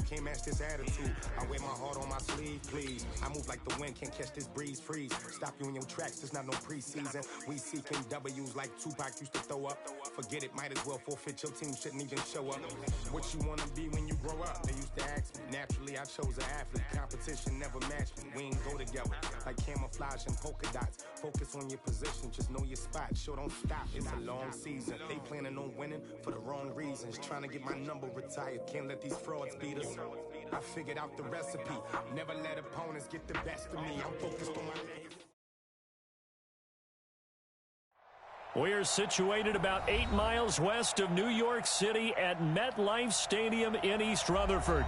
can't match this attitude. I wear my heart on my sleeve, please. I move like the wind, can't catch this breeze, freeze. Stop you in your tracks, there's not no preseason. We seeking W's like Tupac used to throw up. Forget it, might as well forfeit, your team shouldn't even show up. What you wanna be when you grow up? They used to ask me. Naturally, I chose an athlete. Competition never matched me. We ain't go together like camouflage and polka dots. Focus on your position, just know your spot. Sure, don't stop, it's a long season. They planning on winning for the wrong reasons. Trying to get my number retired, can't let these frauds beat us. I figured out the recipe. Never let opponents get the best of me. I'm focused on my... We're situated about 8 miles west of New York City at MetLife Stadium in East Rutherford.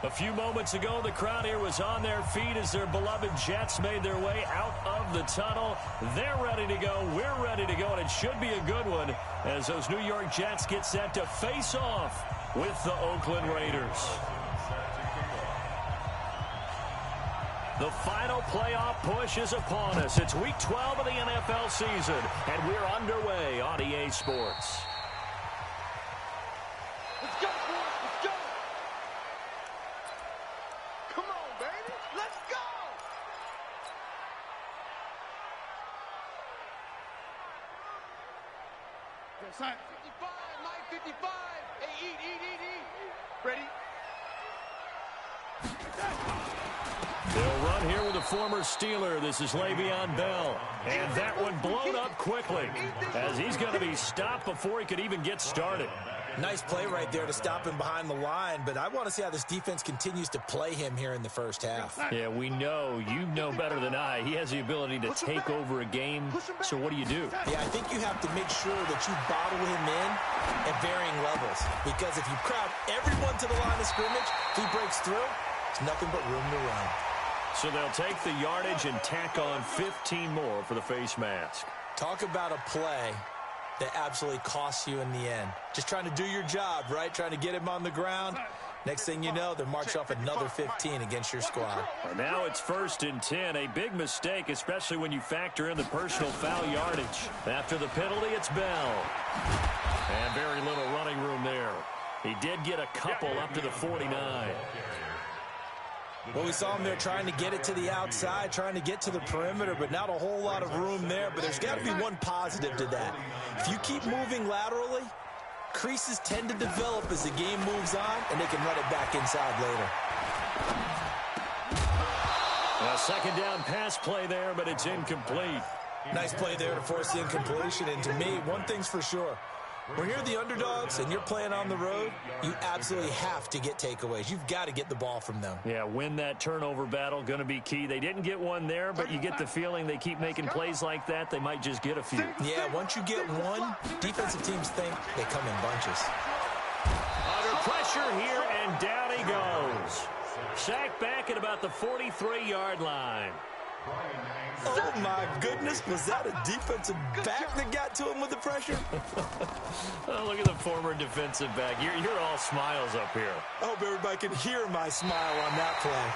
A few moments ago, the crowd here was on their feet as their beloved Jets made their way out of the tunnel. They're ready to go. We're ready to go, and it should be a good one as those New York Jets get set to face off with the Oakland Raiders. The final playoff push is upon us. It's week 12 of the NFL season, and we're underway on EA Sports. Let's go, boys. Let's go. Come on, baby. Let's go. Yes, sir. 55, Mike, 55. Hey, eat. Ready? They'll run here with a former Steeler. This is Le'Veon Bell. And that one blown up quickly as he's going to be stopped before he could even get started. Nice play right there to stop him behind the line, but I want to see how this defense continues to play him here in the first half. Yeah, we know. You know better than I. He has the ability to take over a game. So what do? Yeah, I think you have to make sure that you bottle him in at varying levels, because if you crowd everyone to the line of scrimmage, if he breaks through, there's nothing but room to run. So they'll take the yardage and tack on 15 more for the face mask. Talk about a play that absolutely costs you in the end. Just trying to do your job, right? Trying to get him on the ground. Next thing you know, they're marching off another 15 against your squad. And now it's 1st and 10. A big mistake, especially when you factor in the personal foul yardage. After the penalty, it's Bell. And very little running room there. He did get a couple up to the 49. Well, we saw him there trying to get it to the outside, trying to get to the perimeter, but not a whole lot of room there. But there's got to be one positive to that. If you keep moving laterally, creases tend to develop as the game moves on, and they can run it back inside later. A second down pass play there, but it's incomplete. Nice play there to force the incompletion. And to me, one thing's for sure. When you're the underdogs and you're playing on the road, you absolutely have to get takeaways. You've got to get the ball from them. Yeah, win that turnover battle, going to be key. They didn't get one there, but you get the feeling they keep making plays like that, they might just get a few. Yeah, once you get one, defensive teams think they come in bunches. Under pressure here, and down he goes. Sacked back at about the 43-yard line. Oh, my goodness. Was that a defensive back that got to him with the pressure? Oh, look at the former defensive back. You're all smiles up here. I hope everybody can hear my smile on that play.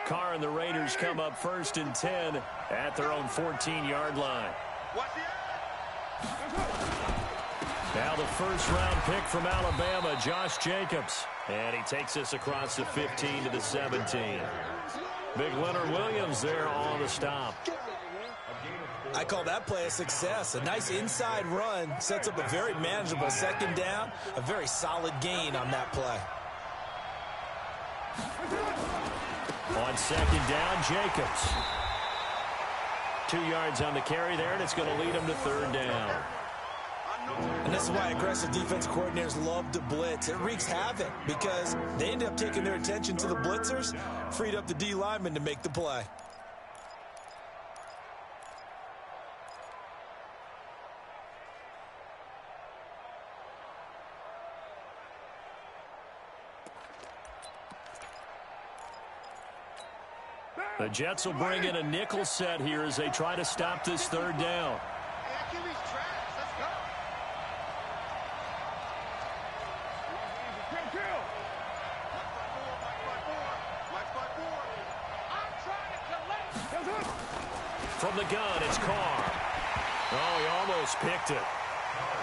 Carr and the Raiders come up 1st and 10 at their own 14-yard line. Now the first-round pick from Alabama, Josh Jacobs. And he takes us across the 15 to the 17. Big Leonard Williams there on the stop. I call that play a success. A nice inside run sets up a very manageable second down. A very solid gain on that play. On second down, Jacobs. 2 yards on the carry there, and it's going to lead him to 3rd down. And this is why aggressive defense coordinators love to blitz. It wreaks havoc because they end up taking their attention to the blitzers, freed up the D lineman to make the play. The Jets will bring in a nickel set here as they try to stop this 3rd down. From the gun, it's Carr. Oh, he almost picked it.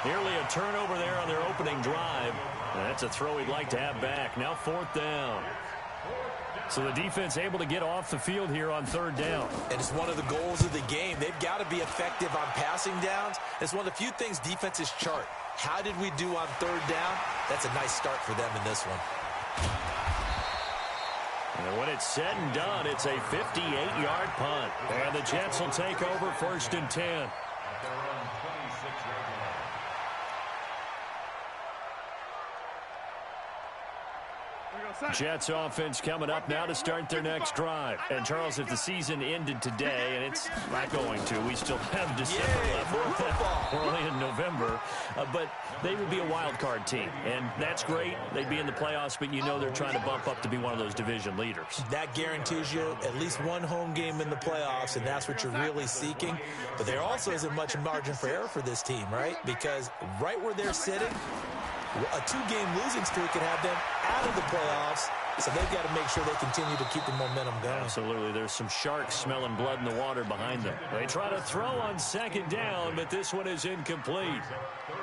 Nearly a turnover there on their opening drive. And that's a throw he'd like to have back. Now 4th down. So the defense able to get off the field here on 3rd down. And it's one of the goals of the game. They've got to be effective on passing downs. It's one of the few things defenses chart. How did we do on 3rd down? That's a nice start for them in this one. And when it's said and done, it's a 58-yard punt. And the Jets will take over 1st and 10. Jets offense coming up now to start their next drive. And, Charles, if the season ended today, and it's not going to, we still have December left. We're only in November. But they would be a wild card team. And that's great. They'd be in the playoffs, but you know they're trying to bump up to be one of those division leaders. That guarantees you at least one home game in the playoffs, and that's what you're really seeking. But there also isn't much margin for error for this team, right? Because right where they're sitting, a 2-game losing streak could have them out of the playoffs, so they've got to make sure they continue to keep the momentum going. Absolutely. There's some sharks smelling blood in the water behind them. They try to throw on 2nd down, but this one is incomplete.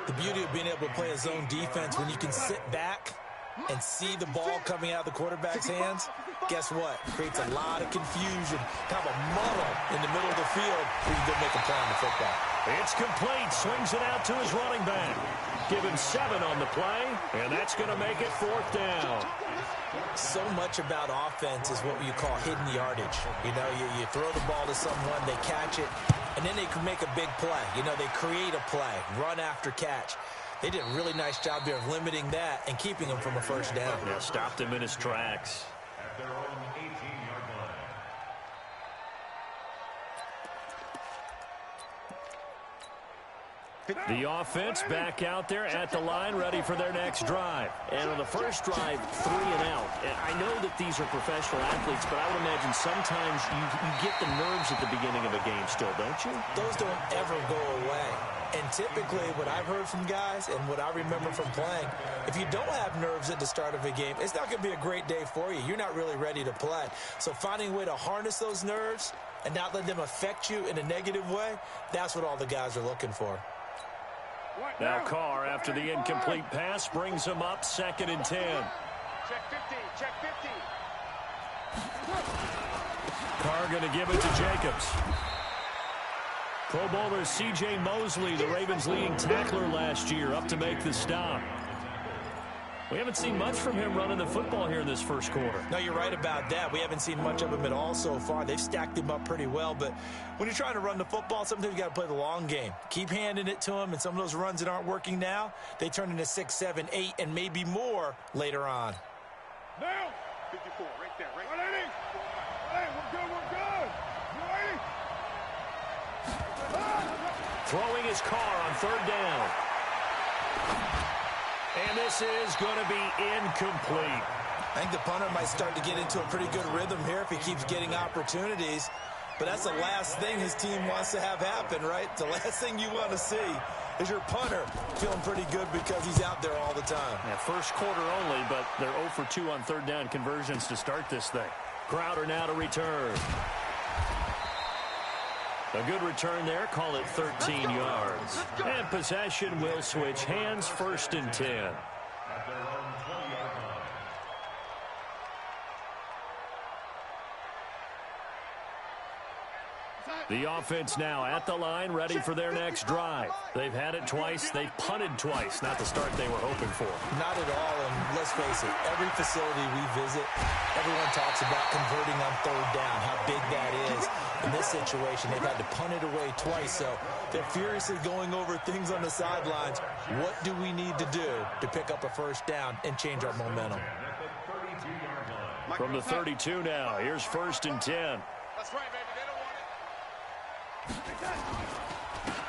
The beauty of being able to play a zone defense when you can sit back and see the ball coming out of the quarterback's hands, guess what? Creates a lot of confusion, kind of a muddle in the middle of the field where you can go make a play on the football. It's complete. Swings it out to his running back. Give him 7 on the play, and that's going to make it 4th down. So much about offense is what you call hidden yardage. You know, you throw the ball to someone, they catch it, and then they can make a big play. You know, they create a play, run after catch. They did a really nice job here of limiting that and keeping him from a 1st down. Yeah, stopped him in his tracks. At their own 18-yard line. The offense back out there at the line, ready for their next drive. And on the first drive, 3 and out. And I know that these are professional athletes, but I would imagine sometimes you get the nerves at the beginning of a game still, don't you? Those don't ever go away. And typically what I've heard from guys and what I remember from playing, if you don't have nerves at the start of a game, it's not going to be a great day for you. You're not really ready to play. So finding a way to harness those nerves and not let them affect you in a negative way, that's what all the guys are looking for. Now Carr, after the incomplete pass, brings him up 2nd and 10. Check 50, check 50. Carr going to give it to Jacobs. Pro Bowler C.J. Mosley, the Ravens' leading tackler last year, up to make the stop. We haven't seen much from him running the football here in this first quarter. No, you're right about that. We haven't seen much of him at all so far. They've stacked him up pretty well, but when you're trying to run the football, sometimes you got to play the long game. Keep handing it to him, and some of those runs that aren't working now, they turn into 6, 7, 8, and maybe more later on. Now, 54, right there, right there. Hey, we're good, we're good. You ready? Throwing his Carr on 3rd down. And this is going to be incomplete. I think the punter might start to get into a pretty good rhythm here if he keeps getting opportunities. But that's the last thing his team wants to have happen, right? The last thing you want to see is your punter feeling pretty good because he's out there all the time. Yeah, first quarter only, but they're 0 for 2 on 3rd down conversions to start this thing. Crowder now to return. A good return there, call it 13 yards. And possession will switch hands, 1st and 10. At their own 20-yard line. The offense now at the line, ready for their next drive. They've had it twice. They've punted twice. Not the start they were hoping for. Not at all, and let's face it, every facility we visit, everyone talks about converting on 3rd down, how big that is. In this situation, they've had to punt it away twice, so they're furiously going over things on the sidelines. What do we need to do to pick up a 1st down and change our momentum? From the 32 now, here's 1st and 10. That's right, baby. They don't want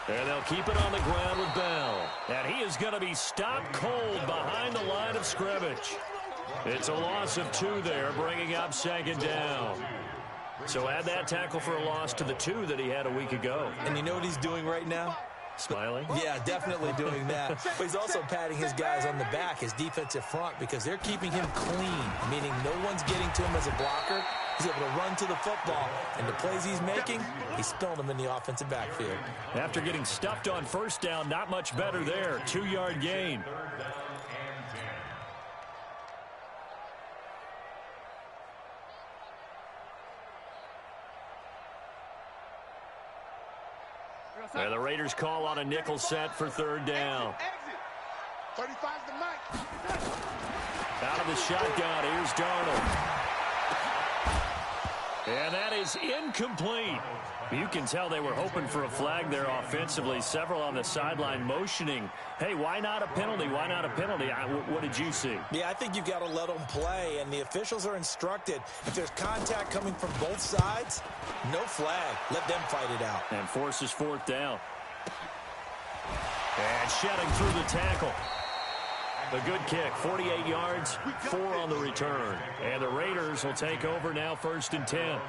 it. And they'll keep it on the ground with Bell. And he is going to be stopped cold behind the line of scrimmage. It's a loss of 2 there, bringing up 2nd down. So add that tackle for a loss to the 2 that he had a week ago. And you know what he's doing right now? Smiling? Yeah, definitely doing that. But he's also patting his guys on the back, his defensive front, because they're keeping him clean, meaning no one's getting to him as a blocker, He's able to run to the football, and the plays he's making, he's spilling them in the offensive backfield. After getting stuffed on first down, not much better there. 2-yard gain. And the Raiders call on a nickel set for 3rd down. 35's the mic. Out of the shotgun, here's Darnold. And that is incomplete. You can tell they were hoping for a flag there offensively. Several on the sideline motioning, hey, why not a penalty? Why not a penalty? What did you see? Yeah, I think you've got to let them play, and the officials are instructed. If there's contact coming from both sides, no flag. Let them fight it out. And forces 4th down. And shedding through the tackle. A good kick, 48 yards, 4 on the return. And the Raiders will take over now, 1st and 10.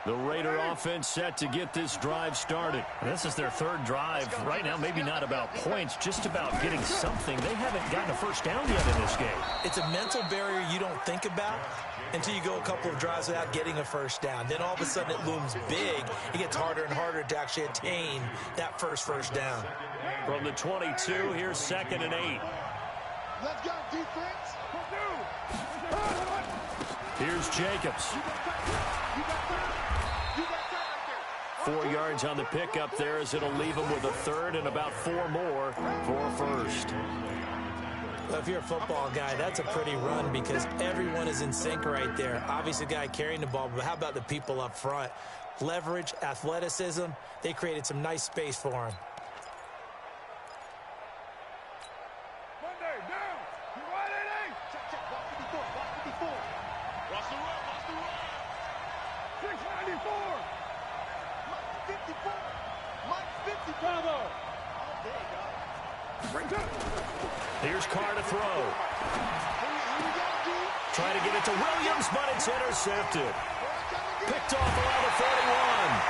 The Raider offense set to get this drive started. This is their 3rd drive. Right now, maybe not about points, just about getting something. They haven't gotten a first down yet in this game. It's a mental barrier you don't think about until you go a couple of drives without getting a first down. Then all of a sudden it looms big. It gets harder and harder to actually attain that first down. From the 22, here's 2nd and 8. Let's go, defense. Here's Jacobs. 4 yards on the pickup there as it'll leave him with a 3rd and about 4 more for a 1st. Well, if you're a football guy, that's a pretty run because everyone is in sync right there. Obviously, the guy carrying the ball, but how about the people up front? Leverage, athleticism, they created some nice space for him. Here's Carr to throw. Trying to get it to Williams, but it's intercepted. Picked off around the 41.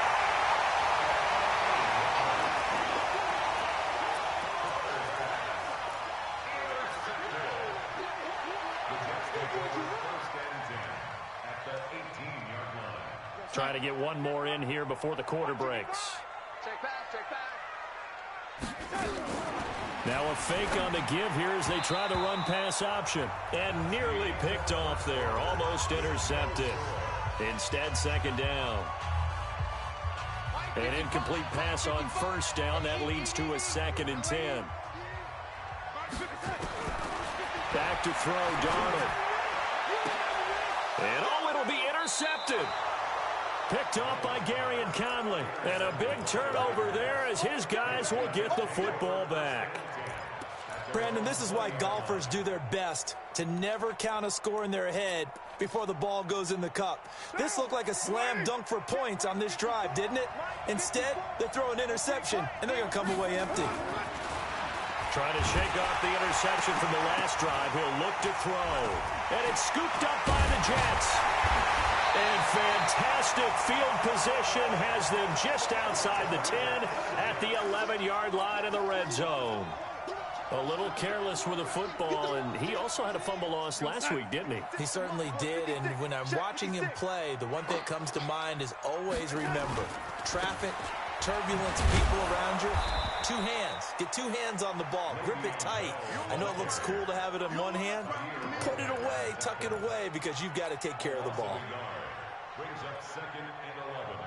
Trying to get one more in here before the quarter breaks. Check back. Now a fake on the give here as they try the run-pass option. And nearly picked off there. Almost intercepted. Instead, 2nd down. An incomplete pass on 1st down. That leads to a 2nd and 10. Back to throw, Darnold. And it'll be intercepted. Picked off by Gary and Conley. And a big turnover there as his guys will get the football back. Brandon, this is why golfers do their best to never count a score in their head before the ball goes in the cup. This looked like a slam dunk for points on this drive, didn't it? Instead, they throw an interception, and they're going to come away empty. Trying to shake off the interception from the last drive. He'll look to throw. And it's scooped up by the Jets. And fantastic field position has them just outside the 10 at the 11-yard line in the red zone. A little careless with the football, and he also had a fumble loss last week, didn't he? He certainly did, and when I'm watching him play, the one thing that comes to mind is always remember, traffic, turbulence, people around you, 2 hands. Get 2 hands on the ball. Grip it tight. I know it looks cool to have it in one hand. Put it away, tuck it away, because you've got to take care of the ball. Brings up 2nd and 11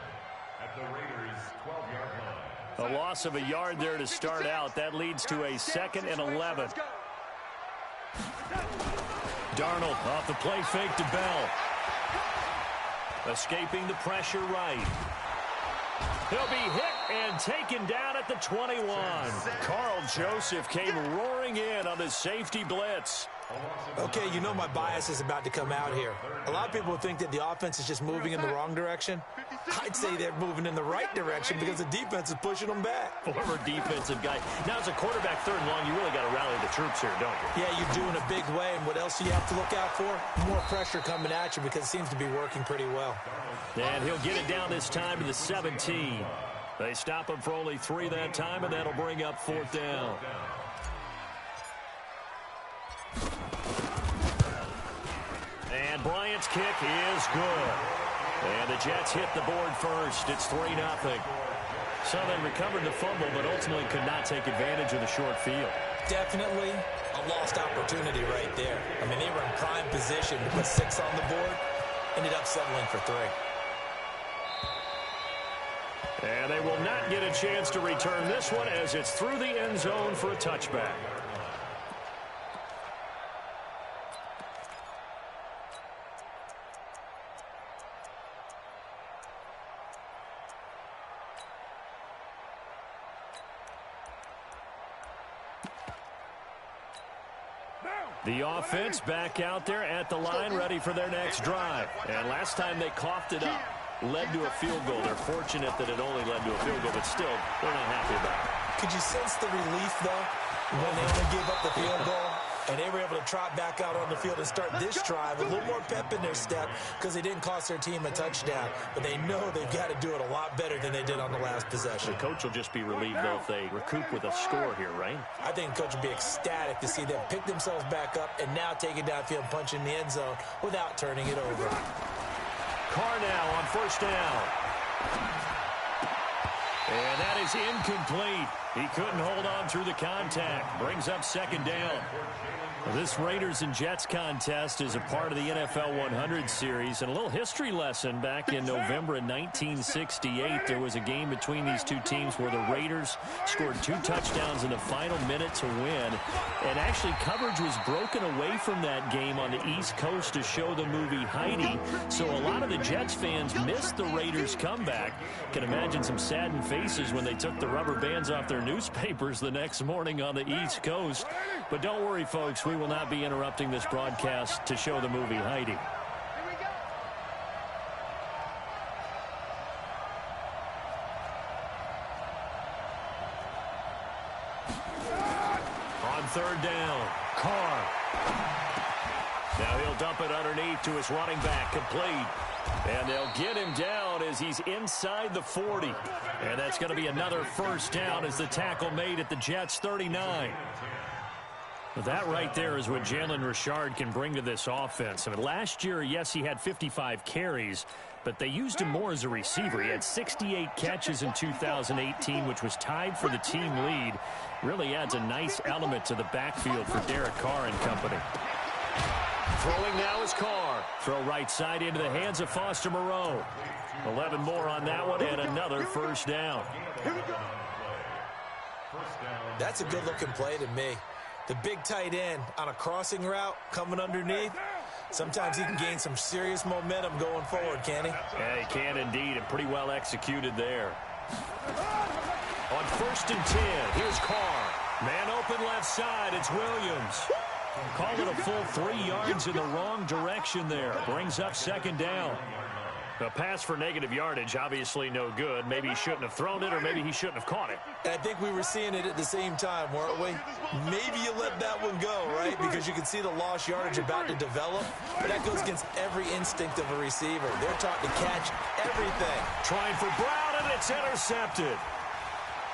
at the Raiders' 12-yard line. A loss of a yard there to start out. That leads to a 2nd and 11. Darnold off the play fake to Bell. Escaping the pressure right. He'll be hit and taken down at the 21. Carl Joseph came roaring in on the safety blitz. Okay, you know my bias is about to come out here. A lot of people think that the offense is just moving in the wrong direction. I'd say they're moving in the right direction because the defense is pushing them back. Former defensive guy. Now, as a quarterback, third and long, you really got to rally the troops here, don't you? Yeah, you do in a big way. And what else do you have to look out for? More pressure coming at you because it seems to be working pretty well. And he'll get it down this time to the 17. They stop him for only 3 that time, and that'll bring up 4th down. And Bryant's kick is good. And the Jets hit the board first. It's 3-0. So they recovered the fumble, but ultimately could not take advantage of the short field. Definitely a lost opportunity right there. I mean, they were in prime position to put 6 on the board. Ended up settling for 3. And they will not get a chance to return this one as it's through the end zone for a touchback. The offense back out there at the line, ready for their next drive. And last time they coughed it up, led to a field goal. They're fortunate that it only led to a field goal, but still, they're not happy about it. Could you sense the relief, though, when they only gave up the field goal? And they were able to trot back out on the field and start this drive a little more pep in their step because they didn't cost their team a touchdown. But they know they've got to do it a lot better than they did on the last possession. The coach will just be relieved, though, if they recoup with a score here, right? I think the coach will be ecstatic to see them pick themselves back up and now take it downfield and punch in the end zone without turning it over. Carr now on 1st down. And that is incomplete. He couldn't hold on through the contact. Brings up 2nd down. This Raiders and Jets contest is a part of the NFL 100 series. And a little history lesson, back in November of 1968, there was a game between these two teams where the Raiders scored 2 touchdowns in the final minute to win. And actually coverage was broken away from that game on the East Coast to show the movie Heidi. So a lot of the Jets fans missed the Raiders' comeback. Can imagine some saddened faces when they took the rubber bands off their newspapers the next morning on the East Coast. But don't worry, folks. We will not be interrupting this broadcast to show the movie Heidi. On 3rd down, Carr. Now he'll dump it underneath to his running back, complete. And they'll get him down as he's inside the 40. And that's going to be another 1st down as the tackle made at the Jets' 39. But that right there is what Jalen Richard can bring to this offense. I mean, last year, yes, he had 55 carries, but they used him more as a receiver. He had 68 catches in 2018, which was tied for the team lead. Really adds a nice element to the backfield for Derek Carr and company. Throwing now is Carr. Throw right side into the hands of Foster Moreau. 11 more on that one and another 1st down. That's a good-looking play to me. The big tight end on a crossing route coming underneath. Sometimes he can gain some serious momentum going forward, can he? Yeah, he can indeed, and pretty well executed there. On 1st and 10, here's Carr. Man open left side, it's Williams. Call it a full 3 yards in the wrong direction there. Brings up 2nd down. A pass for negative yardage, obviously no good. Maybe he shouldn't have thrown it, or maybe he shouldn't have caught it. And I think we were seeing it at the same time, weren't we? Maybe you let that one go, right? Because you can see the lost yardage about to develop. But that goes against every instinct of a receiver. They're taught to catch everything. Trying for Brown, and it's intercepted.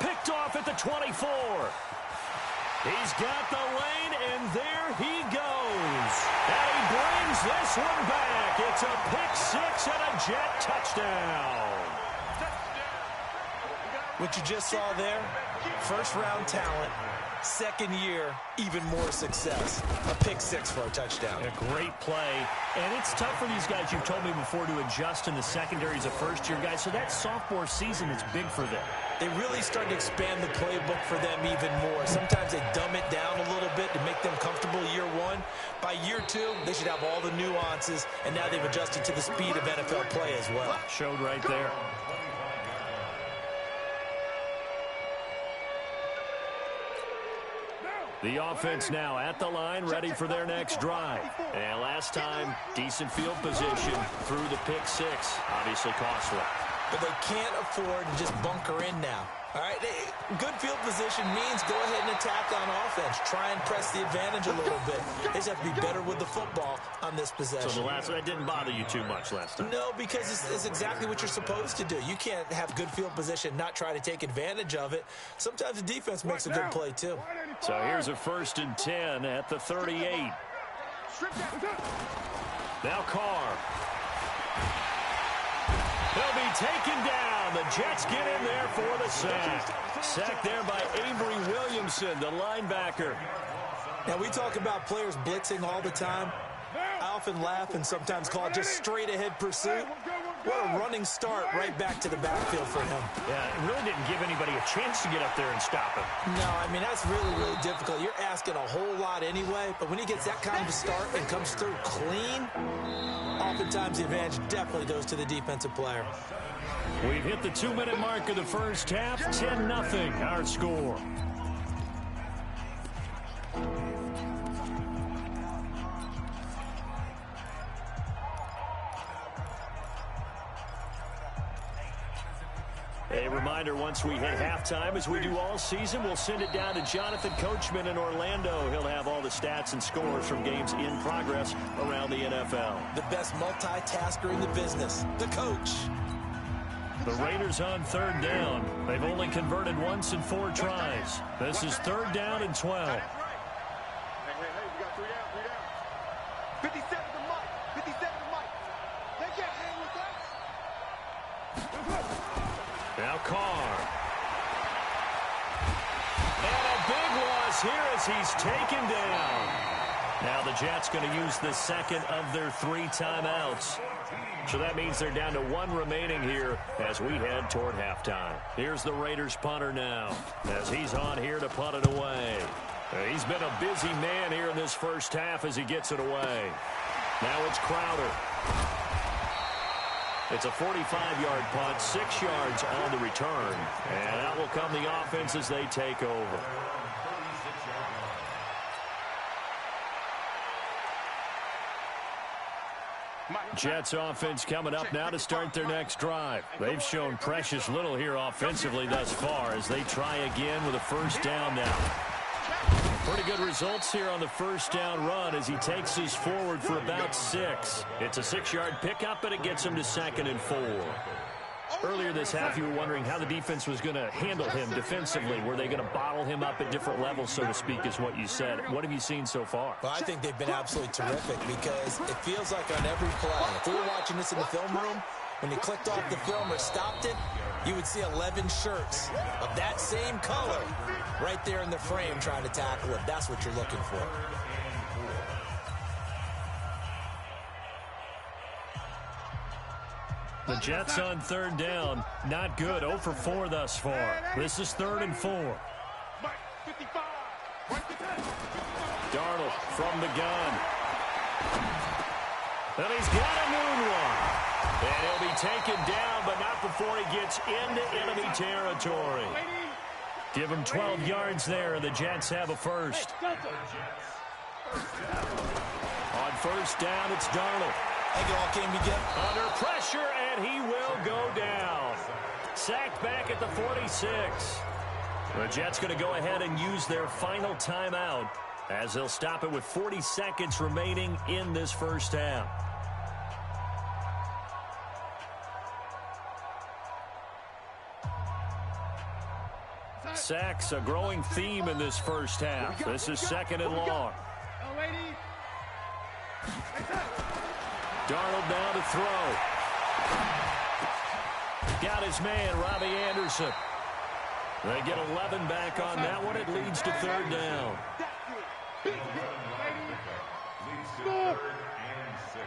Picked off at the 24. He's got the lane, and there he goes. And he brings this one back. It's a pick-6 and a Jet touchdown. What you just saw there, first-round talent, 2nd year, even more success. A pick-6 for a touchdown. A great play. And it's tough for these guys, you've told me before, to adjust in the secondary as a first-year guy. So that sophomore season is big for them. They really start to expand the playbook for them even more. Sometimes they dumb it down a little bit to make them comfortable year 1. By year 2, they should have all the nuances, and now they've adjusted to the speed of NFL play as well. Showed right there. The offense now at the line, ready for their next drive. And last time, decent field position through the pick six. Obviously costly. But they can't afford to just bunker in now. All right, good field position means go ahead and attack on offense. Try and press the advantage a little bit. They just have to be better with the football on this possession. So that didn't bother you too much last time? No, because it's exactly what you're supposed to do. You can't have good field position, not try to take advantage of it. Sometimes the defense makes a good play, too. So here's a 1st and 10 at the 38. Now Carr. He'll be taken down. The Jets get in there for the sack. Sack there by Avery Williamson, the linebacker. Now, we talk about players blitzing all the time. I often laugh and sometimes call it just straight-ahead pursuit. What a running start right back to the backfield for him. Yeah, it really didn't give anybody a chance to get up there and stop him. No, I mean, that's really, really difficult. You're asking a whole lot anyway, but when he gets that kind of a start and comes through clean, oftentimes the advantage definitely goes to the defensive player. We've hit the 2-minute mark of the first half. 10-0 our score. A reminder, once we hit halftime, as we do all season, we'll send it down to Jonathan Coachman in Orlando. He'll have all the stats and scores from games in progress around the NFL. The best multitasker in the business, the coach. The Raiders on 3rd down. They've only converted once in 4 tries. This is 3rd down and 12. Hey, we got 3 down. 57 to Mike. 57 to Mike. They can't hang with that. Now Carr. And a big loss here as he's taken down. Now the Jets going to use the second of their 3 timeouts. So that means they're down to 1 remaining here as we head toward halftime. Here's the Raiders punter now as he's on here to punt it away. He's been a busy man here in this first half as he gets it away. Now it's Crowder. It's a 45-yard punt, 6 yards on the return. And out will come the offense as they take over. Jets offense coming up now to start their next drive. They've shown precious little here offensively thus far as they try again with a 1st down now. Pretty good results here on the 1st down run as he takes us forward for about 6. It's a 6-yard pickup, but it gets him to 2nd and 4. Earlier this half, you were wondering how the defense was going to handle him defensively. Were they going to bottle him up at different levels, so to speak, is what you said. What have you seen so far? Well, I think they've been absolutely terrific because it feels like on every play, if we were watching this in the film room, when they clicked off the film or stopped it, you would see 11 shirts of that same color right there in the frame trying to tackle it. That's what you're looking for. The Jets on 3rd down. Not good. 0 for 4 thus far. This is 3rd and 4. Darnold from the gun. And he's got a moonwalk. And he'll be taken down, but not before he gets into enemy territory. Give him 12 yards there, and the Jets have a first. On 1st down, it's Darnold. I think it all came together. Under pressure, and he will go down. Sacked back at the 46. The Jets going to go ahead and use their final timeout as they'll stop it with 40 seconds remaining in this first half. Sacks, a growing theme in this first half. This is 2nd and long. Darnold now to throw. Got his man, Robbie Anderson. They get 11 back on that one. It leads to 3rd down. Leads to 3rd and 6.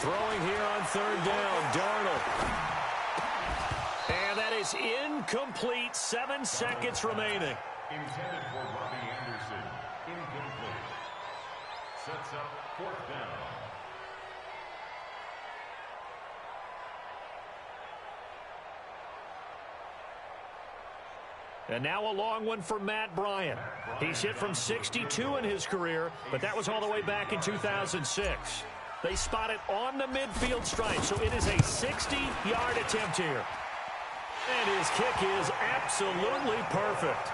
Throwing here on 3rd down, Darnold. And that is incomplete. 7 seconds remaining. Intended for Robbie Anderson. Incomplete. Sets up 4th down. And now a long one for Matt Bryant. He's hit from 62 in his career, but that was all the way back in 2006. They spot it on the midfield stripe, so it is a 60-yard attempt here. And his kick is absolutely perfect.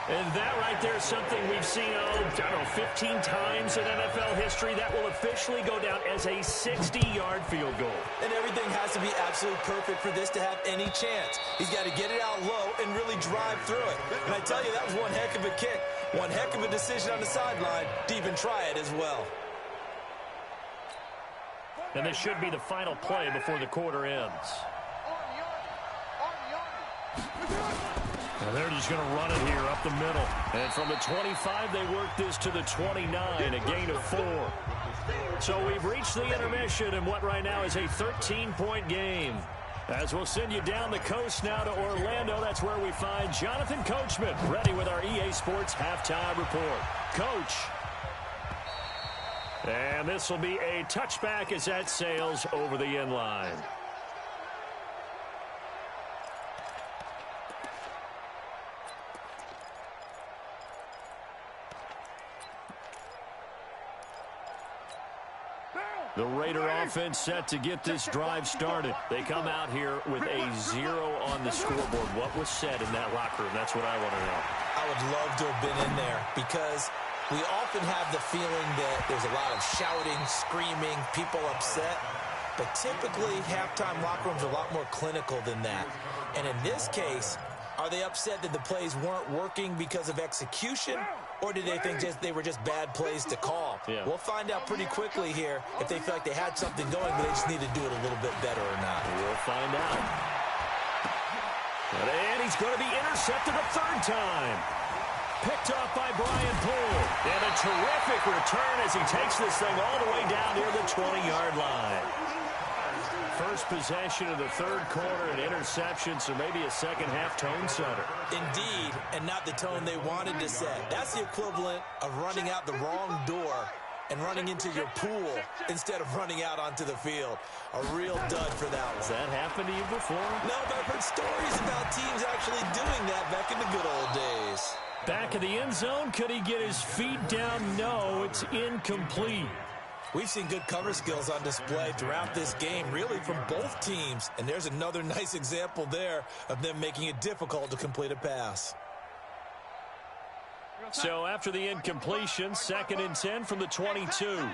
And that right there is something we've seen, I don't know, 15 times in NFL history. That will officially go down as a 60-yard field goal. And everything has to be absolutely perfect for this to have any chance. He's got to get it out low and really drive through it. And I tell you, that was one heck of a kick. One heck of a decision on the sideline to even try it as well. And this should be the final play before the quarter ends. And they're just going to run it here up the middle. And from the 25, they work this to the 29, a gain of 4. So we've reached the intermission in what right now is a 13-point game. As we'll send you down the coast now to Orlando, that's where we find Jonathan Coachman, ready with our EA Sports halftime report. Coach. And this will be a touchback as that sails over the end line. The Raider offense set to get this drive started. They come out here with a 0 on the scoreboard. What was said in that locker room? That's what I want to know. I would love to have been in there because we often have the feeling that there's a lot of shouting, screaming, people upset. But typically, halftime locker rooms are a lot more clinical than that. And in this case, are they upset that the plays weren't working because of execution? Or did they think they were just bad plays to call? Yeah. We'll find out pretty quickly here if they feel like they had something going, but they just need to do it a little bit better or not. We'll find out. And he's going to be intercepted a third time. Picked off by Brian Poole. And a terrific return as he takes this thing all the way down near the 20-yard line. First possession of the third quarter, an interception, so maybe a second-half tone setter. Indeed, and not the tone they wanted to set. That's the equivalent of running out the wrong door and running into your pool instead of running out onto the field. A real dud for that one. Has that happened to you before? No, but I've heard stories about teams actually doing that back in the good old days. Back in the end zone, could he get his feet down? No, it's incomplete. We've seen good cover skills on display throughout this game, really from both teams. And there's another nice example there of them making it difficult to complete a pass. So after the incompletion, 2nd and 10 from the 22.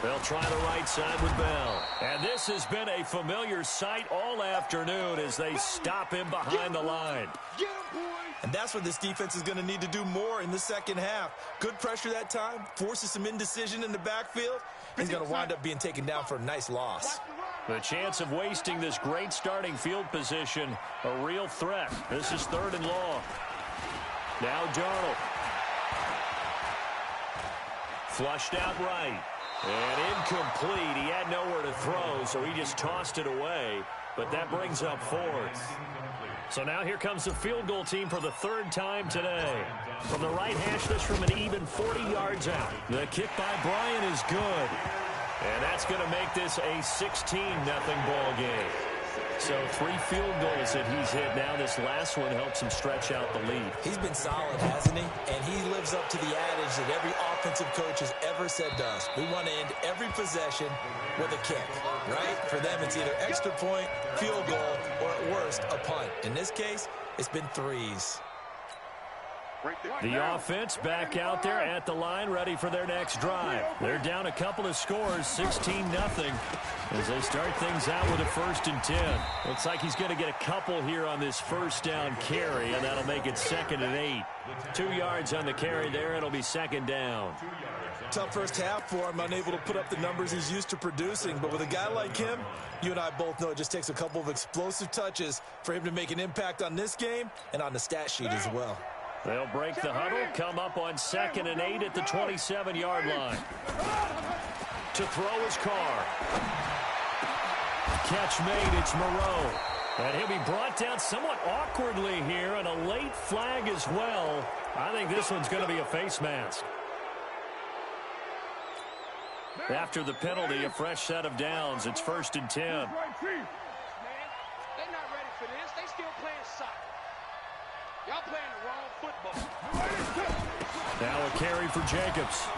They'll try the right side with Bell. And this has been a familiar sight all afternoon as they stop him behind the line. And that's what this defense is going to need to do more in the second half. Good pressure that time, forces some indecision in the backfield. He's going to wind up being taken down for a nice loss. The chance of wasting this great starting field position, a real threat. This is 3rd and long. Now Darnold. Flushed out right. And incomplete. He had nowhere to throw, so he just tossed it away. But that brings up 4th. So now here comes the field goal team for the 3rd time today. From the right hash, this from an even 40 yards out. The kick by Bryant is good. And that's going to make this a 16-0 ball game. So 3 field goals that he's hit now. This last one helps him stretch out the lead. He's been solid, hasn't he? And he lives up to the adage that every offensive coach has ever said to us. We want to end every possession with a kick, right? For them, it's either extra point, field goal, or at worst, a punt. In this case, it's been 3s. The offense back out there at the line, ready for their next drive. They're down a couple of scores, 16-0, as they start things out with a 1st and 10. Looks like he's going to get a couple here on this first down carry, and that'll make it 2nd and 8. 2 yards on the carry there. It'll be 2nd down. Tough first half for him, unable to put up the numbers he's used to producing. But with a guy like him, you and I both know it just takes a couple of explosive touches for him to make an impact on this game and on the stat sheet as well. They'll break the huddle, come up on 2nd and 8 at the 27-yard line. To throw his Carr. Catch made, it's Moreau. And he'll be brought down somewhat awkwardly here, and a late flag as well. I think this one's going to be a face mask. After the penalty, a fresh set of downs. It's 1st and 10. it is. They still playing soccer. Y'all playing the wrong football. Now a carry for Jacobs.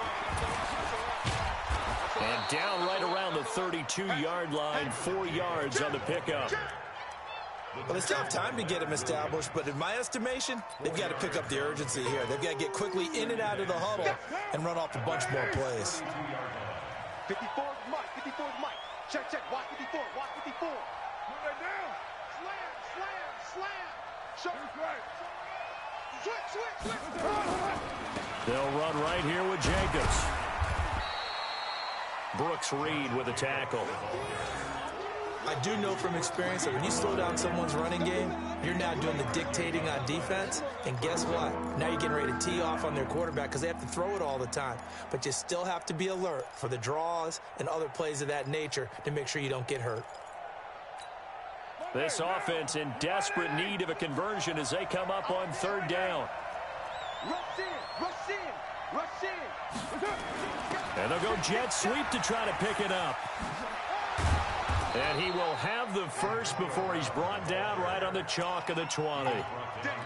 And down right around the 32-yard line, 4 yards on the pickup. Well, they still have time to get him established, but in my estimation, they've got to pick up the urgency here. They've got to get quickly in and out of the huddle and run off a bunch more plays. 54 Mike, 54 Mike. Check, check. Watch 54, watch 54. Move that down. Slam. Show right. Switch. They'll run right here with Jacobs. Brooks Reed with a tackle. I do know from experience that when you slow down someone's running game, you're now doing the dictating on defense. And guess what? Now you're getting ready to tee off on their quarterback because they have to throw it all the time. But you still have to be alert for the draws and other plays of that nature to make sure you don't get hurt. This offense in desperate need of a conversion as they come up on 3rd down. Rush in. And they'll go jet sweep to try to pick it up. And he will have the first before he's brought down right on the chalk of the 20.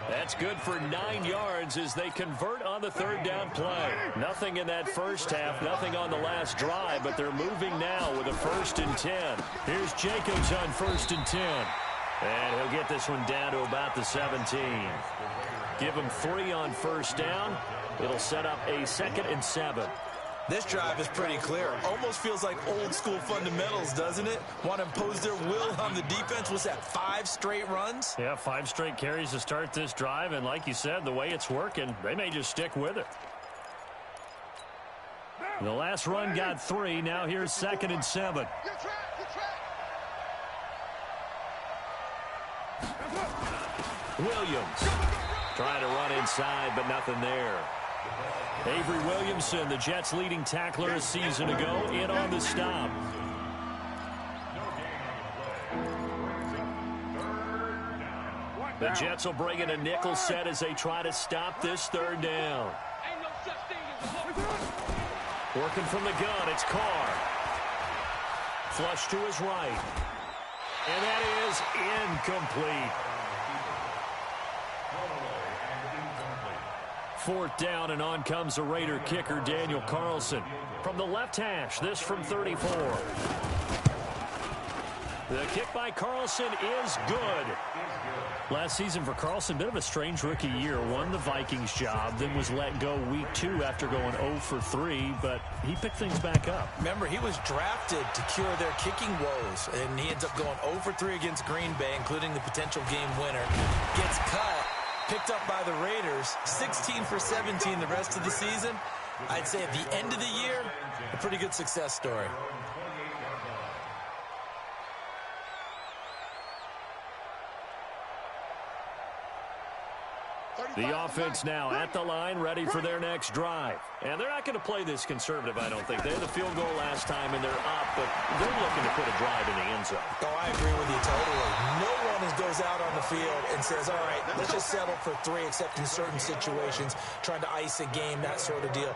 That's good for 9 yards as they convert on the 3rd down play. Nothing in that first half, nothing on the last drive, but they're moving now with a 1st and 10. Here's Jacobs on 1st and 10. And he'll get this one down to about the 17. Give him 3 on 1st down. It'll set up a 2nd and 7. This drive is pretty clear. Almost feels like old school fundamentals, doesn't it? Want to impose their will on the defense. Was that 5 straight runs? Yeah, 5 straight carries to start this drive. And like you said, the way it's working, they may just stick with it. The last run got 3. Now here's 2nd and 7. Williams trying to run inside, but nothing there. Avery Williamson, the Jets' leading tackler a season ago, in on the stop. The Jets will bring in a nickel set as they try to stop this 3rd down. Working from the gun, it's Carr. Flush to his right. And that is incomplete. 4th down, and on comes the Raider kicker, Daniel Carlson. From the left hash, this from 34. The kick by Carlson is good. Last season for Carlson, bit of a strange rookie year. Won the Vikings job, then was let go week 2 after going 0 for 3, but he picked things back up. Remember, he was drafted to cure their kicking woes, and he ends up going 0 for 3 against Green Bay, including the potential game winner. Gets cut. Picked up by the Raiders, 16 for 17 the rest of the season. I'd say at the end of the year, a pretty good success story. The offense now at the line, ready for their next drive. And they're not going to play this conservative, I don't think. They had the field goal last time, and they're up, but they're looking to put a drive in the end zone. Oh, I agree with you totally. No one goes out on the field and says, all right, let's just settle for 3, except in certain situations, trying to ice a game, that sort of deal.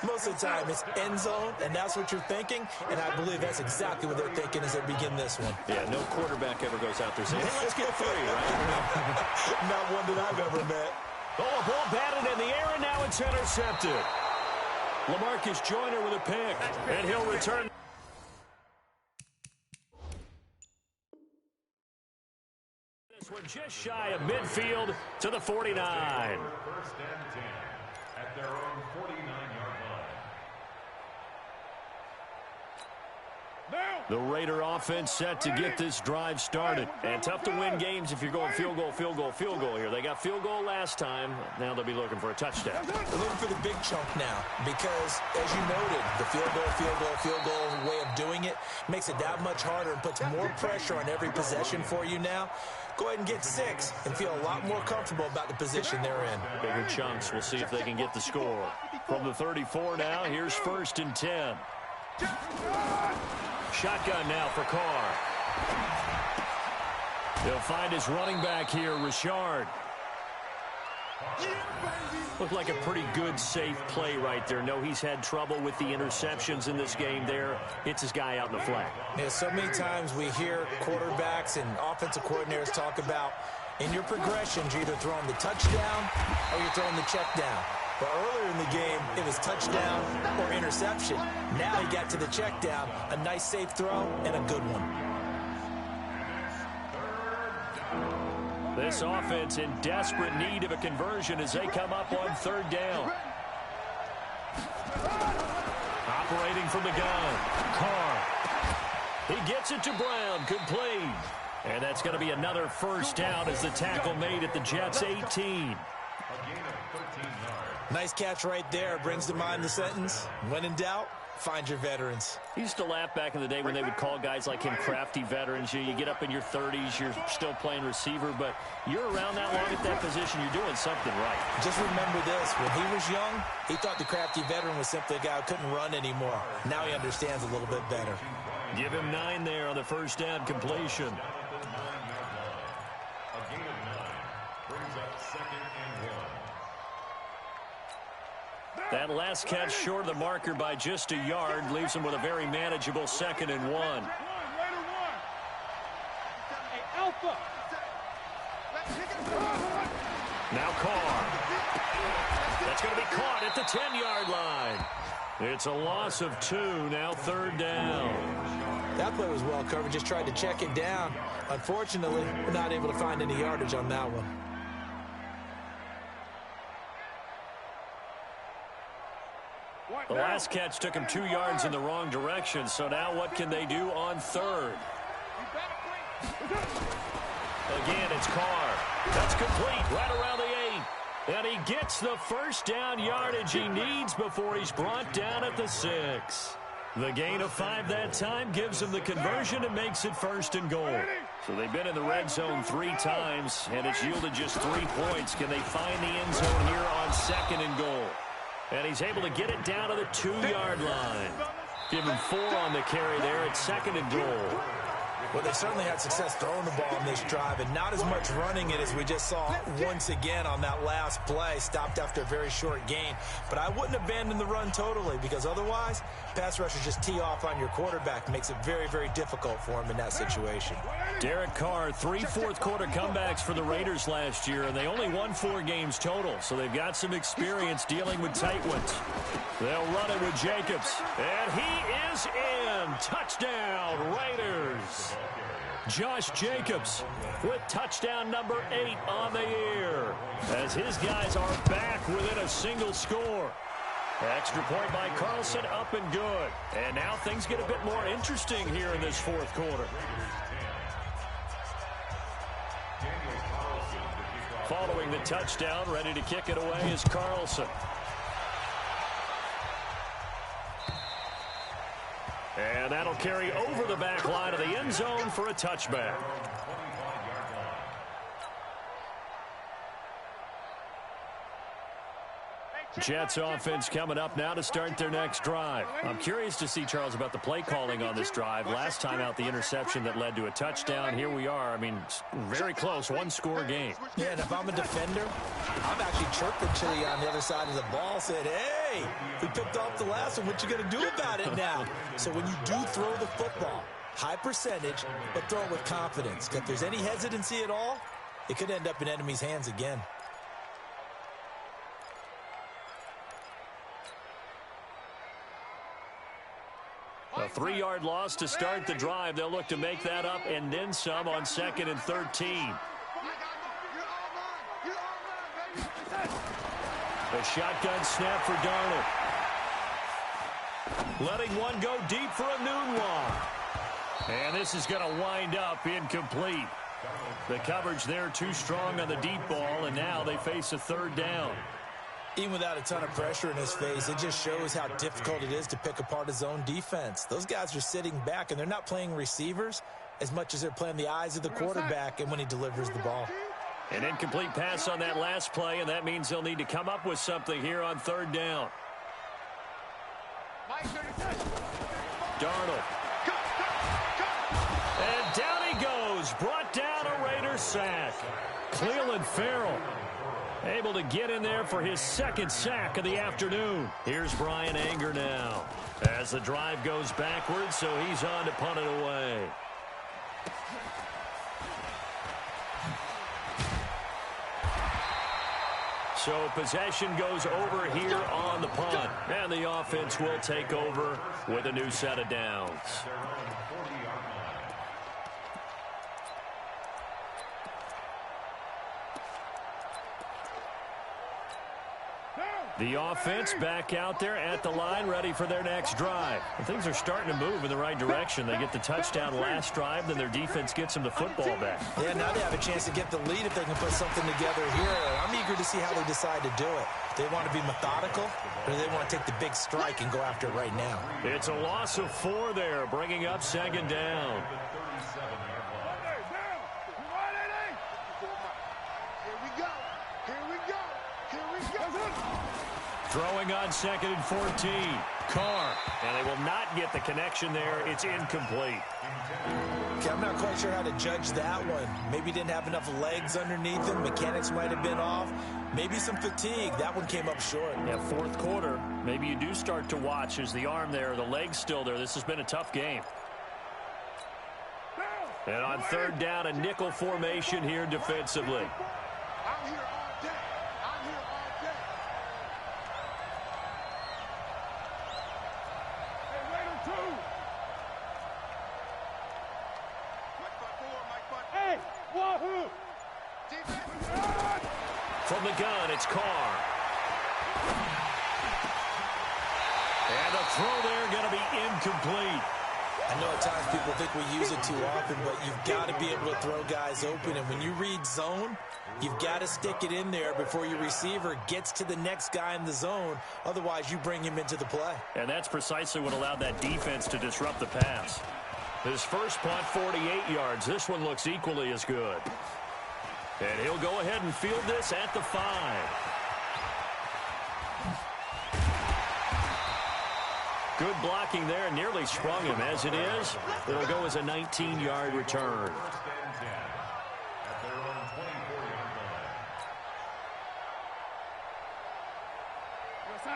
Most of the time, it's end zone, and that's what you're thinking, and I believe that's exactly what they're thinking as they begin this one. Yeah, no quarterback ever goes out there saying, hey, let's get 3, right? Not one that I've ever met. Oh, a ball batted in the air, and now it's intercepted. LaMarcus Joyner with a pick, and he'll return. This one just shy of midfield to the 49. 1st and 10 at their own 49-yard line. The Raider offense set to get this drive started. And tough to win games if you're going field goal here. They got field goal last time. Now they'll be looking for a touchdown. They're looking for the big chunk now because, as you noted, the field goal way of doing it makes it that much harder and puts more pressure on every possession for you now. Go ahead and get 6 and feel a lot more comfortable about the position they're in. Bigger chunks. We'll see if they can get the score. From the 34 now, here's 1st and 10. Shotgun now for Carr. He'll find his running back here, Richard. Looked like a pretty good, safe play right there. No, he's had trouble with the interceptions in this game there. Hits his guy out in the flat. Yeah, so many times we hear quarterbacks and offensive coordinators talk about in your progressions, you're either throwing the touchdown or you're throwing the check down. But earlier in the game, it was touchdown or interception. Now he got to the check down, a nice safe throw, and a good one. This offense in desperate need of a conversion as they come up on third down. Operating from the gun, Carr. He gets it to Brown, complete. And that's going to be another first down as the tackle made at the Jets' 18. Nice catch right there. Brings to mind the sentence, when in doubt, find your veterans. He used to laugh back in the day when they would call guys like him crafty veterans. You get up in your 30s, you're still playing receiver, but you're around that long at that position, you're doing something right. Just remember this, when he was young, he thought the crafty veteran was simply a guy who couldn't run anymore. Now he understands a little bit better. Give him 9 there on the first down completion. A gain of 9 brings up 2nd and 1. That last catch short of the marker by just a yard leaves him with a very manageable 2nd and 1. Now Carr. That's going to be caught at the 10-yard line. It's a loss of 2, now third down. That play was well covered, just tried to check it down. Unfortunately, we're not able to find any yardage on that one. The last catch took him 2 yards in the wrong direction, so now what can they do on third? Again, it's Carr. That's complete right around the 8. And he gets the first down yardage he needs before he's brought down at the 6. The gain of 5 that time gives him the conversion and makes it 1st and goal. So they've been in the red zone 3 times, and it's yielded just 3 points. Can they find the end zone here on 2nd and goal? And he's able to get it down to the 2-yard line. Give him 4 on the carry there at 2nd and goal. Well, they certainly had success throwing the ball on this drive, and not as much running it as we just saw once again on that last play. Stopped after a very short gain. But I wouldn't abandon the run totally, because otherwise, pass rushers just tee off on your quarterback. Makes it very, very difficult for him in that situation. Derek Carr, 3 fourth-quarter comebacks for the Raiders last year, and they only won 4 games total, so they've got some experience dealing with tight ones. They'll run it with Jacobs, and he is in. Touchdown, Raiders. Josh Jacobs with touchdown number 8 on the year, as his guys are back within a single score. Extra point by Carlson, up and good. And now things get a bit more interesting here in this 4th quarter. Following the touchdown, ready to kick it away is Carlson. And that'll carry over the back line of the end zone for a touchback. Jets offense coming up now to start their next drive. I'm curious to see, Charles, about the play calling on this drive. Last time out, the interception that led to a touchdown. Here we are. I mean, very close, 1-score game. Yeah, and if I'm a defender, I'm actually chirping Chili on the other side of the ball, said, hey, we picked off the last one. What you going to do about it now? So when you do throw the football, high percentage, but throw it with confidence. If there's any hesitancy at all, it could end up in enemy's hands again. A 3-yard loss to start the drive. They'll look to make that up and then some on 2nd and 13. A shotgun snap for Darnold. Letting one go deep for a noon walk. And this is going to wind up incomplete. The coverage there too strong on the deep ball, and now they face a 3rd down. Even without a ton of pressure in his face, it just shows how difficult it is to pick apart his own defense. Those guys are sitting back, and they're not playing receivers as much as they're playing the eyes of the quarterback and when he delivers the ball. An incomplete pass on that last play, and that means they'll need to come up with something here on 3rd down. Darnold. And down he goes. Brought down a Raider sack. Cleveland Farrell Able to get in there for his second sack of the afternoon. Here's Brian Anger now as the drive goes backwards, so he's on to punt it away. So possession goes over here on the punt. And the offense will take over with a new set of downs. The offense back out there at the line, ready for their next drive. And things are starting to move in the right direction. They get the touchdown last drive, then their defense gets them the football back. Yeah, now they have a chance to get the lead if they can put something together here. I'm eager to see how they decide to do it. They want to be methodical, or do they want to take the big strike and go after it right now? It's a loss of 4 there, bringing up second down. Throwing on 2nd and 14. Carr. And they will not get the connection there. It's incomplete. Okay, I'm not quite sure how to judge that one. Maybe didn't have enough legs underneath him. Mechanics might have been off. Maybe some fatigue. That one came up short. Yeah, fourth quarter. Maybe you do start to watch as the arm there, the leg's still there. This has been a tough game. And on 3rd down, a nickel formation here defensively. I'm here all day. I'm here all day. Hey, Raider 2. Mike butt 4, Mike butt. Hey, wahoo! From the gun, it's Carr. And the throw there going to be incomplete. I know at times people think we use it too often, but you've got to be able to throw guys open. And when you read zone, you've got to stick it in there before your receiver gets to the next guy in the zone. Otherwise, you bring him into the play. And that's precisely what allowed that defense to disrupt the pass. His first punt, 48 yards. This one looks equally as good. And he'll go ahead and field this at the 5. Good blocking there, nearly sprung him. As it is, it'll go as a 19-yard return.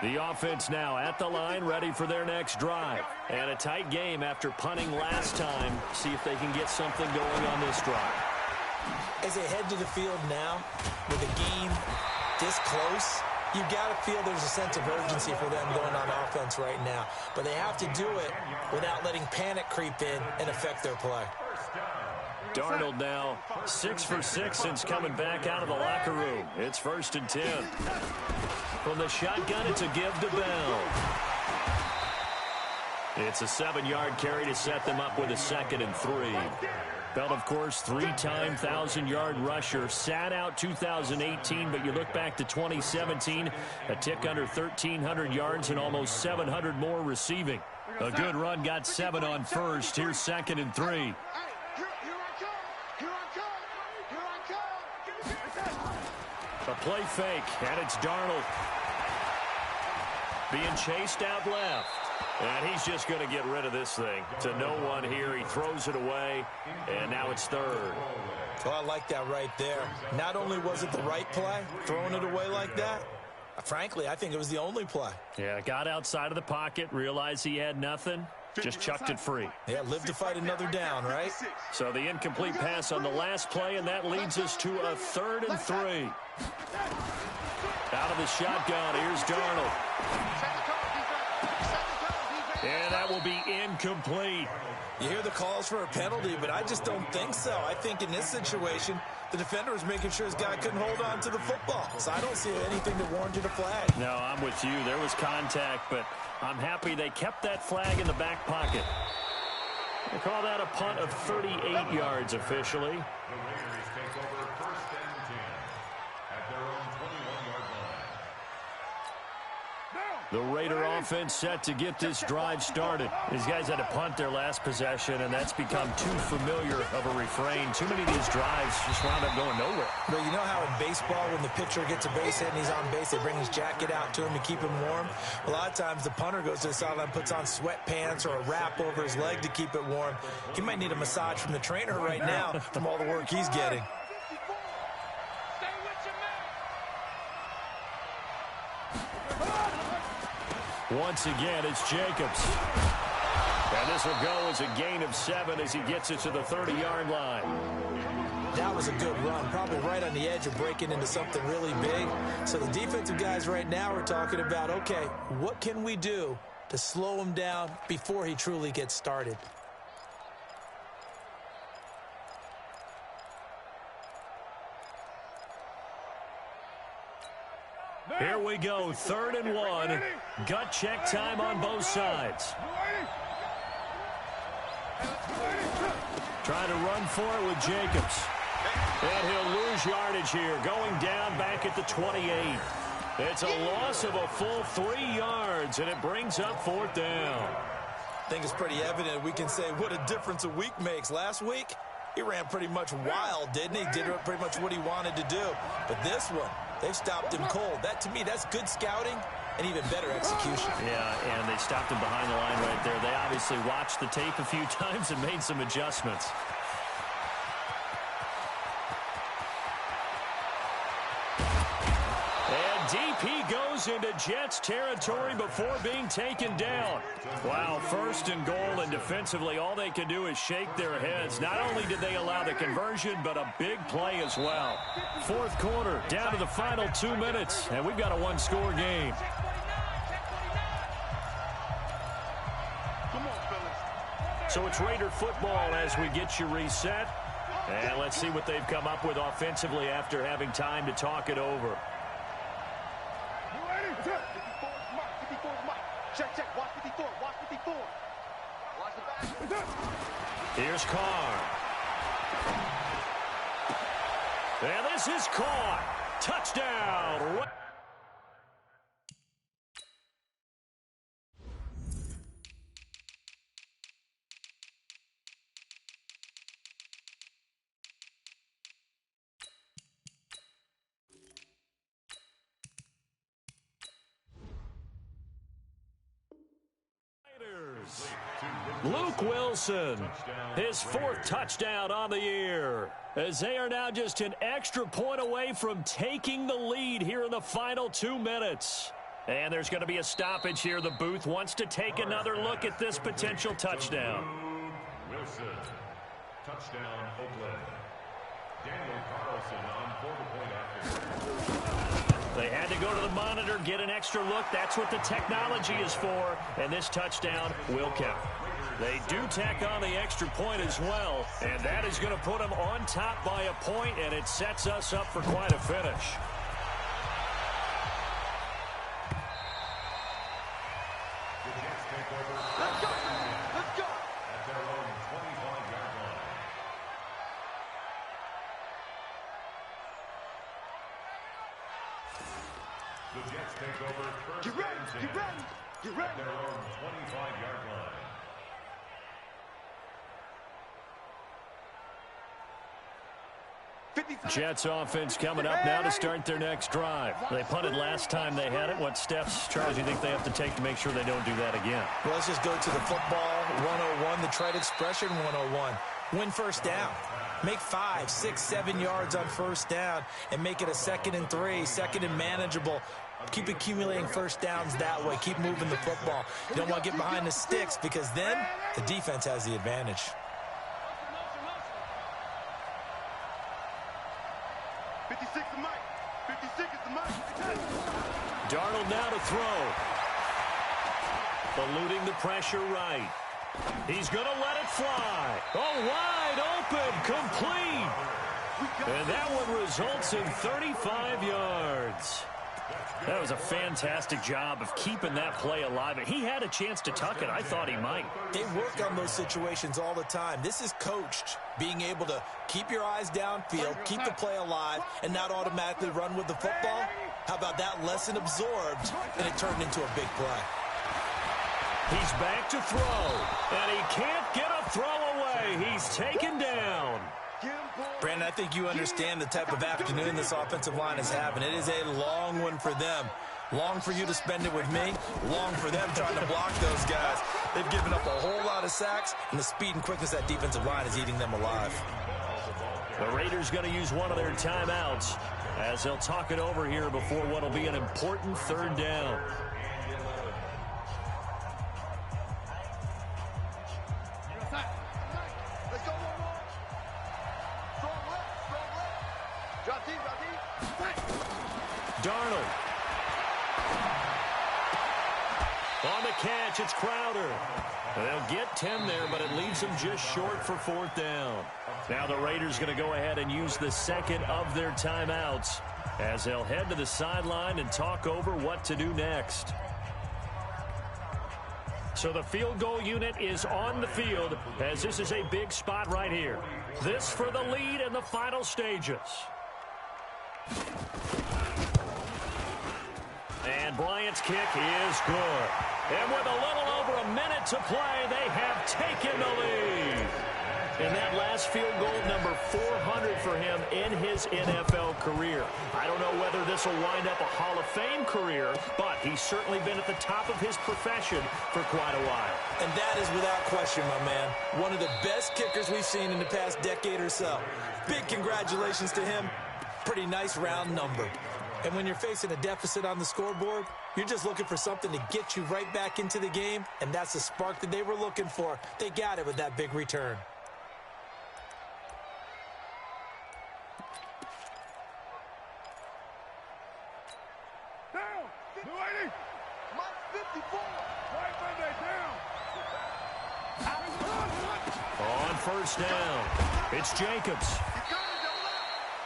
The offense now at the line, ready for their next drive. And a tight game after punting last time. See if they can get something going on this drive. As they head to the field now, with a game this close, you've got to feel there's a sense of urgency for them going on offense right now. But they have to do it without letting panic creep in and affect their play. Darnold now 6 for 6 since coming back out of the locker room. It's 1st and 10. From the shotgun, it's a give to Bell. It's a 7-yard carry to set them up with a 2nd and 3. Bell, of course, 3-time 1,000-yard rusher. Sat out 2018, but you look back to 2017, a tick under 1,300 yards and almost 700 more receiving. A good run, got 7 on first. Here's 2nd and 3. A play fake, and it's Darnold. Being chased out left. And he's just going to get rid of this thing. To no one here. He throws it away, and now it's 3rd. Well, I like that right there. Not only was it the right play, throwing it away like that, frankly, I think it was the only play. Yeah, got outside of the pocket, realized he had nothing, just chucked it free. Yeah, live to fight another down, right? So the incomplete pass on the last play, and that leads us to a 3rd and 3. Out of the shotgun, here's Darnold. And that will be incomplete. You hear the calls for a penalty, but I just don't think so. I think in this situation, the defender was making sure his guy couldn't hold on to the football. So I don't see anything that warranted a flag. No, I'm with you. There was contact, but I'm happy they kept that flag in the back pocket. They call that a punt of 38 yards officially. The Raiders take over 1st and 10 at their own 21-yard line. The Raider offense set to get this drive started. These guys had to punt their last possession, and that's become too familiar of a refrain. Too many of these drives just wound up going nowhere. But you know how in baseball, when the pitcher gets a base hit and he's on base, they bring his jacket out to him to keep him warm? A lot of times the punter goes to the sideline, puts on sweatpants or a wrap over his leg to keep it warm. He might need a massage from the trainer right now from all the work he's getting. Once again, it's Jacobs. And this will go as a gain of 7 as he gets it to the 30-yard line. That was a good run, probably right on the edge of breaking into something really big. So the defensive guys right now are talking about, okay, what can we do to slow him down before he truly gets started? Here we go, 3rd and 1. Gut check time on both sides. Trying to run for it with Jacobs. And he'll lose yardage here, going down back at the 28. It's a loss of a full 3 yards, and it brings up 4th down. I think it's pretty evident we can say what a difference a week makes. Last week, he ran pretty much wild, didn't he? Did pretty much what he wanted to do. But this one, they stopped him cold. That, to me, that's good scouting and even better execution. Yeah, and they stopped him behind the line right there. They obviously watched the tape a few times and made some adjustments. DP goes into Jets territory before being taken down. Wow, 1st and goal, and defensively all they can do is shake their heads. Not only did they allow the conversion, but a big play as well. 4th quarter, down to the final 2 minutes, and we've got a 1-score game. So it's Raider football as we get you reset. And let's see what they've come up with offensively after having time to talk it over. Check. Watch 54. Watch 54. Watch the back. Here's Carr. And this is caught. Touchdown. Luke Wilson, his 4th touchdown on the year, as they are now just an extra point away from taking the lead here in the final 2 minutes. And there's going to be a stoppage here. The booth wants to take another look at this potential touchdown. Wilson, touchdown Oakland. Daniel Carlson on for the point after. They had to go to the monitor, get an extra look. That's what the technology is for. And this touchdown will count. They do tack on the extra point as well, and that is going to put them on top by a point, and it sets us up for quite a finish. The Jets take over. Let's go! At their own 25-yard line. The Jets take over 1st and 10. Get ready! At their own 25-yard line. Jets offense coming up now to start their next drive. They punted last time they had it. What steps, Charles, do you think they have to take to make sure they don't do that again? Well, let's just go to the football 101, the trade expression 101. Win 1st down. Make 5, 6, 7 yards on 1st down and make it a 2nd and 3, 2nd and manageable. Keep accumulating 1st downs that way. Keep moving the football. You don't want to get behind the sticks because then the defense has the advantage. Darnold now to throw. Eluding the pressure right. He's going to let it fly. Oh, wide open, complete. And that one results in 35 yards. That was a fantastic job of keeping that play alive. And he had a chance to tuck it. I thought he might. They work on those situations all the time. This is coached, being able to keep your eyes downfield, keep the play alive, and not automatically run with the football. How about that lesson absorbed, and it turned into a big play. He's back to throw, and he can't get a throw away. He's taken down. Brandon, I think you understand the type of afternoon this offensive line is having. It is a long one for them. Long for you to spend it with me. Long for them trying to block those guys. They've given up a whole lot of sacks, and the speed and quickness of that defensive line is eating them alive. The Raiders going to use one of their timeouts as they'll talk it over here before what will be an important 3rd down. Darnold. On the catch, it's Crowder. They'll get 10 there, but it leaves them just short for 4th down. Now the Raiders going to go ahead and use the second of their timeouts as they'll head to the sideline and talk over what to do next. So the field goal unit is on the field as this is a big spot right here. This for the lead in the final stages. And Bryant's kick is good. And with a little over a minute to play, they have taken the lead. And that last field goal, number 400 for him in his NFL career. I don't know whether this will wind up a Hall of Fame career, but he's certainly been at the top of his profession for quite a while. And that is without question, my man. One of the best kickers we've seen in the past decade or so. Big congratulations to him. Pretty nice round number. And when you're facing a deficit on the scoreboard, you're just looking for something to get you right back into the game, and that's the spark that they were looking for. They got it with that big return. Down! 280! Mike 54! Right Monday, down! On 1st down, it's Jacobs.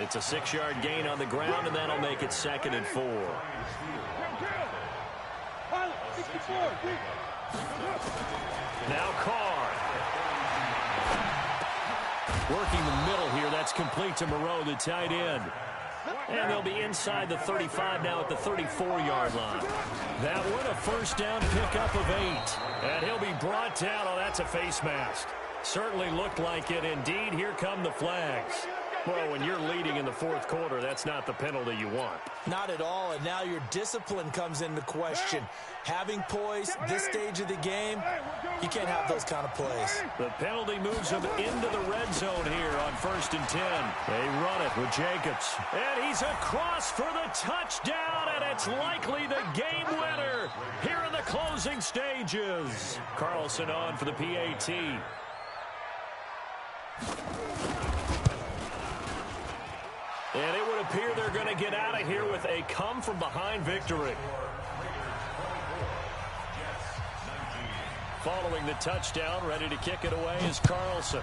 It's a 6-yard gain on the ground, and that'll make it 2nd and 4. Now Carr. Working the middle here. That's complete to Moreau, the tight end. And they'll be inside the 35 now at the 34-yard line. That one, a 1st down pickup of 8. And he'll be brought down. Oh, that's a face mask. Certainly looked like it. Indeed, here come the flags. Well, when you're leading in the 4th quarter, that's not the penalty you want. Not at all, and now your discipline comes into question. Having poise this stage of the game, you can't have those kind of plays. The penalty moves them into the red zone here on 1st and 10. They run it with Jacobs. And he's across for the touchdown, and it's likely the game winner here in the closing stages. Carlson on for the PAT. And it would appear they're going to get out of here with a come-from-behind victory. Following the touchdown, ready to kick it away is Carlson.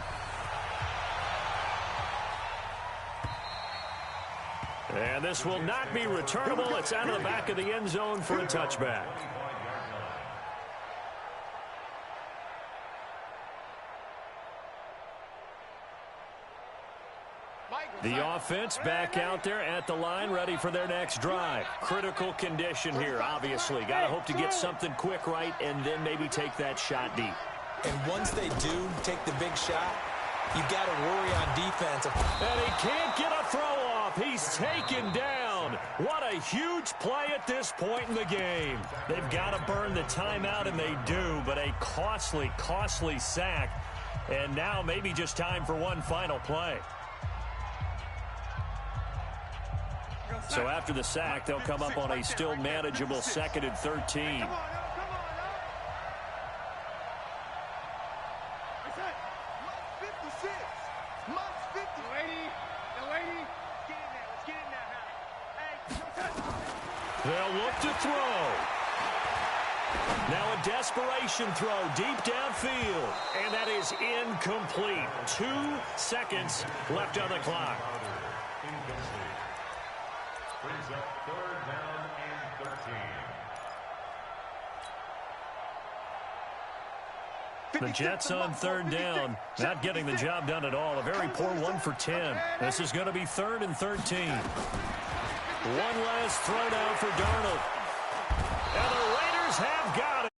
And this will not be returnable. It's out of the back of the end zone for a touchback. The offense back out there at the line, ready for their next drive. Critical condition here, obviously. Got to hope to get something quick right and then maybe take that shot deep. And once they do take the big shot, you got to worry on defense. And he can't get a throw off. He's taken down. What a huge play at this point in the game. They've got to burn the timeout, and they do, but a costly, costly sack. And now maybe just time for one final play. So after the sack, they'll come up on a still manageable 2nd and 13. They'll look to throw. Now a desperation throw deep downfield. And that is incomplete. 2 seconds left on the clock. Brings up 3rd down and 13. The Jets on 3rd down, not getting the job done at all. A very poor 1 for 10. This is going to be 3rd and 13. One last throw down for Darnold. And the Raiders have got